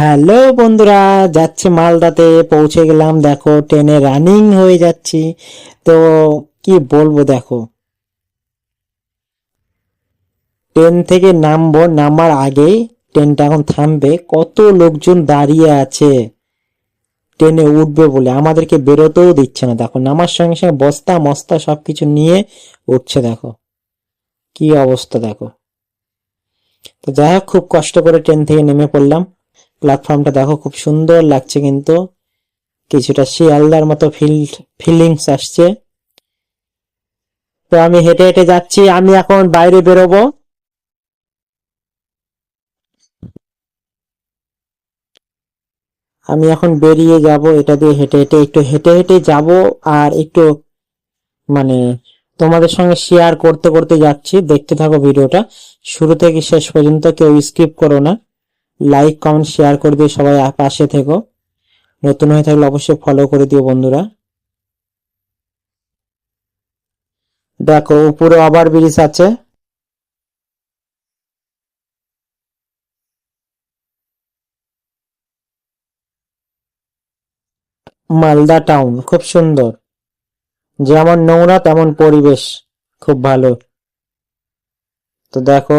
Hello বন্ধুরা, যাচ্ছি মালদাতে, পৌঁছে গেলাম। দেখো ট্রেনে রানিং হয়ে যাচ্ছি। তো কি বলবো, দেখো ট্রেন থেকে নামবো, নামার আগেই ট্রেনটা এখন থামবে, কত লোকজন দাঁড়িয়ে আছে ট্রেনে উঠবে বলে, আমাদেরকে বেরোতেও দিচ্ছে না। দেখো নামার সঙ্গে সঙ্গে বস্তা মস্তা সবকিছু নিয়ে উঠছে, দেখো কি অবস্থা দেখো। তো যাই হোক, খুব কষ্ট করে ট্রেন থেকে নেমে পড়লাম। প্ল্যাটফর্মটা দেখো খুব সুন্দর লাগছে, কিন্তু কিছুটা শিয়ালদার মতো ফিলিংস আসছে। তো আমি হেঁটে হেঁটে যাচ্ছি, আমি এখন বাইরে বেরোবো। আমি এখন বেরিয়ে যাব, এটা দিয়ে হেঁটে হেঁটে একটু হেঁটে হেঁটে যাব। আর একটু মানে তোমাদের সঙ্গে শেয়ার করতে করতে যাচ্ছি, দেখতে থাকো ভিডিওটা শুরু থেকে শেষ পর্যন্ত, কেউ স্কিপ করো না। লাইক কমেন্ট শেয়ার করে দিয়ে সবাই পাশে থেকো। নতুন হয়ে থাকলে অবশ্যই ফলো করে দিও বন্ধুরা। দেখো উপরে ওভার ব্রিজ আছে। মালদা টাউন খুব সুন্দর, যেমন নোংরা তেমন পরিবেশ, খুব ভালো। তো দেখো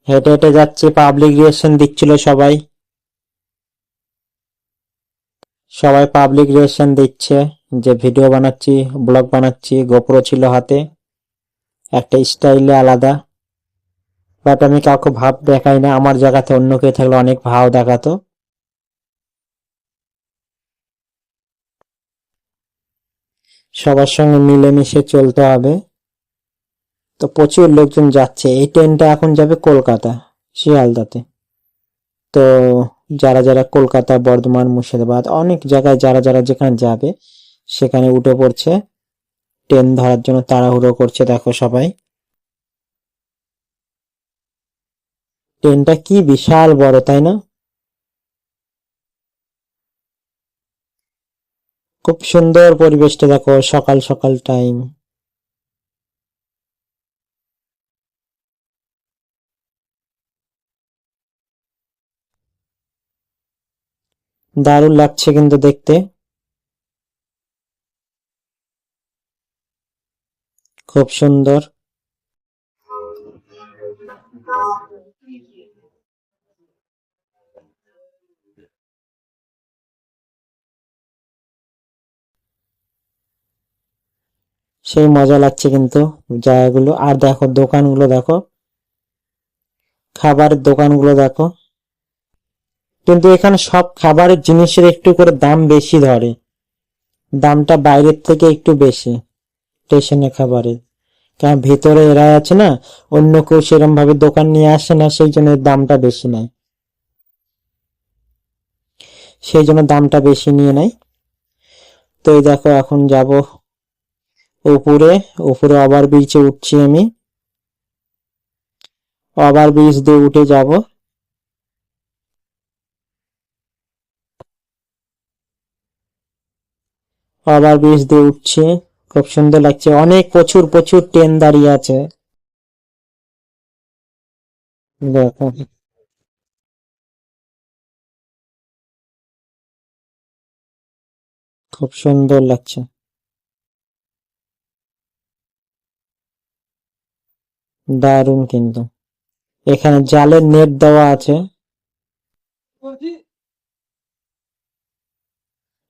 হেঁটে হেঁটে যাচ্ছি, পাবলিক রিয়েকশন দিচ্ছিল সবাই, সবাই পাবলিক রিয়েকশন দিচ্ছে যে ভিডিও বানাচ্ছি, ব্লগ বানাচ্ছি। গোপ্রো ছিল হাতে, একটা স্টাইলে আলাদা। বাট আমি কাউকে ভাব দেখাই না, আমার জায়গাতে অন্য কেউ থাকলে অনেক ভাব দেখাতো। সবার সঙ্গে মিলেমিশে চলতে হবে। তো প্রচুর লোকজন যাচ্ছে, এই ট্রেনটা এখন যাবে কলকাতা, শিয়ালদাতে। তো যারা যারা কলকাতা, বর্ধমান, মুর্শিদাবাদ, অনেক জায়গায় যারা যারা যেখানে যাবে সেখানে উঠে পড়ছে, ট্রেন ধরার জন্য তাড়াহুড়ো করছে। দেখো সবাই, ট্রেনটা কি বিশাল বড়, তাই না? খুব সুন্দর পরিবেশটা দেখো, সকাল সকাল টাইম। দারুণ লাগছে কিন্তু দেখতে, খুব সুন্দর। সেই মজা লাগছে কিন্তু জায়গাগুলো। আর দেখো দোকানগুলো দেখো, খাবারের দোকানগুলো দেখো। কিন্তু এখানে সব খাবারের জিনিসের একটু করে দাম বেশি ধরে, দামটা বাইরের থেকে একটু বেশি স্টেশনে খাবারের। কারণ ভেতরে এরা আছে না, অন্য কেউ সেরকম ভাবে দোকান নিয়ে আসে না, সেই জন্য দামটা বেশি নেয়, সেই জন্য দামটা বেশি নিয়ে নেয়। তো এই দেখো এখন যাব উপরে, উপরে ওভার ব্রিজে উঠছি আমি, ওভার ব্রিজ দিয়ে উঠে যাব। ওভার ব্রিজ দিয়ে উঠছি, খুব সুন্দর লাগছে, অনেক প্রচুর প্রচুর ট্রেন দাঁড়িয়ে আছে। দেখো খুব সুন্দর লাগছে, দারুণ কিন্তু। এখানে জালের নেট দেওয়া আছে,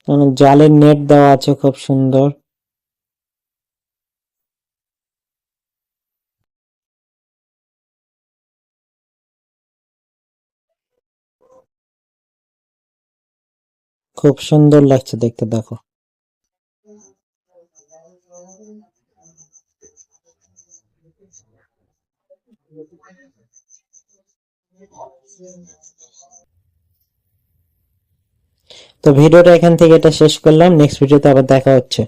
মানে জালের নেট দেওয়া আছে, খুব সুন্দর। খুব সুন্দর লাগছে দেখতে, দেখো। তো ভিডিওটা এখান থেকে এটা শেষ করলাম, নেক্সট ভিডিওতে আবার দেখা হচ্ছে।